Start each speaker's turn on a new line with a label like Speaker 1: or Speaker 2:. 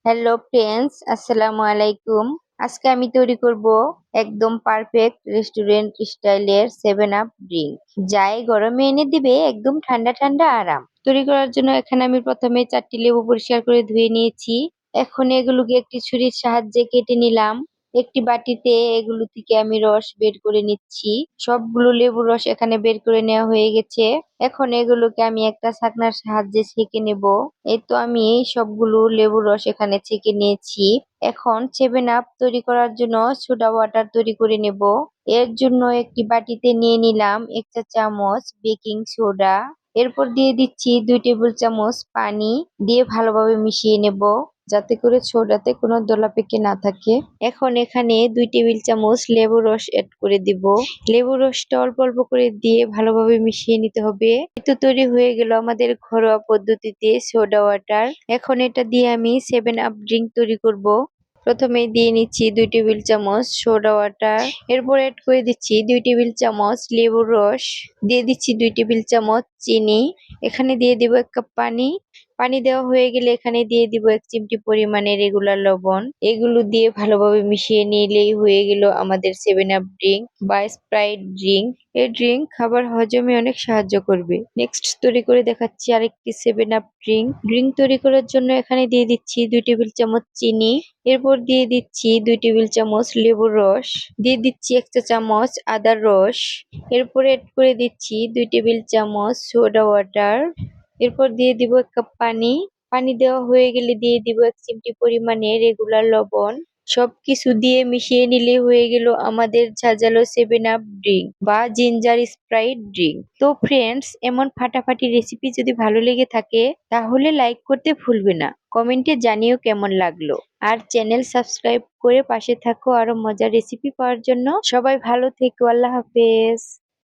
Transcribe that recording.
Speaker 1: Hello friends, আসসালামু আলাইকুম। আজকে আমি তৈরি করব একদম পারফেক্ট রেস্টুরেন্ট স্টাইলের 7 আপ ড্রিঙ্ক, যা এই গরমে এনে দিবে একদম ঠান্ডা ঠান্ডা আরাম। তৈরি করার জন্য এখানে আমি প্রথমে 4টি লেবু পরিষ্কার করে ধুয়ে নিয়েছি। এখন এগুলোকে একটি ছুরির সাহায্যে কেটে নিলাম। একটি বাটিতে এগুলো থেকে আমি রস বের করে নিচ্ছি। সবগুলো লেবুর রস এখানে বের করে নেওয়া হয়ে গেছে। এখন এগুলোকে আমি একটা ছাঁকনার সাহায্যে ছেঁকে নেব। এই তো আমি সবগুলো লেবুর রস এখানে ছেঁকে নিয়েছি। এখন 7 আপ তৈরি করার জন্য সোডা ওয়াটার তৈরি করে নেব। এর জন্য একটি বাটিতে নিয়ে নিলাম 1 চা চামচ বেকিং সোডা। এরপর দিয়ে দিচ্ছি 2 টেবিল চামচ পানি দিয়ে ভালোভাবে মিশিয়ে নেব, যাতে করে সোডাতে কোনো দলা পেকে না থাকে। এখন এখানে 2 টেবিল চামচ লেবুর রস এড করে দিব। লেবুর রসটা অল্প অল্প করে দিয়ে ভালোভাবে মিশিয়ে নিতে হবে। এই তো তৈরি হয়ে গেল আমাদের ঘরোয়া পদ্ধতিতে সোডা ওয়াটার। এখন এটা দিয়ে আমি 7 আপ ড্রিঙ্ক তৈরি করব। প্রথমে দিয়ে নিচ্ছি 2 টেবিল চামচ সোডা ওয়াটার। এরপর এড করে দিচ্ছি 2 টেবিল চামচ লেবুর রস। দিয়ে দিচ্ছি 2 টেবিল চামচ চিনি। এখানে দিয়ে দিব 1 কাপ পানি। পানি দেওয়া হয়ে গেলে এখানে দিয়ে দিব 1 চিমটি পরিমাণে রেগুলার লবণ। এগুলো দিয়ে ভালোভাবে মিশিয়ে নিলেই হয়ে গেল আমাদের 7 আপ ড্রিঙ্ক বা স্প্রাইট ড্রিঙ্ক। এই ড্রিঙ্ক খাবার হজমে অনেক সাহায্য করবে। নেক্সট তৈরি করে দেখাচ্ছি আরেকটি 7 আপ ড্রিঙ্ক। ড্রিঙ্ক তৈরি করার জন্য এখানে দিয়ে দিচ্ছি 2 টেবিল চামচ চিনি। এরপর দিয়ে দিচ্ছি 2 টেবিল চামচ লেবুর রস। দিয়ে দিচ্ছি 1 চা চামচ আদার রস। এরপর এড করে দিচ্ছি 2 টেবিল চামচ সোডা ওয়াটার। এরপর দিয়ে দিব 1 কাপ পানি। পানি দেওয়া হয়ে গেলে দিয়ে দিব 1 চিমটি পরিমাণে রেগুলার লবণ। সবকিছু দিয়ে মিশিয়ে নিলে হয়ে গেল আমাদের ঝাঁঝালো 7 আপ ড্রিঙ্ক বা জিঞ্জার স্প্রাইট ড্রিঙ্ক। তো ফ্রেন্ডস, এমন ফাটাফাটি রেসিপি যদি ভালো লেগে থাকে তাহলে লাইক করতে ভুলবে না। কমেন্টে জানিও কেমন লাগলো। আর চ্যানেল সাবস্ক্রাইব করে পাশে থাকো আরো মজার রেসিপি পাওয়ার জন্য। সবাই ভালো থেকো, আল্লাহ হাফেজ।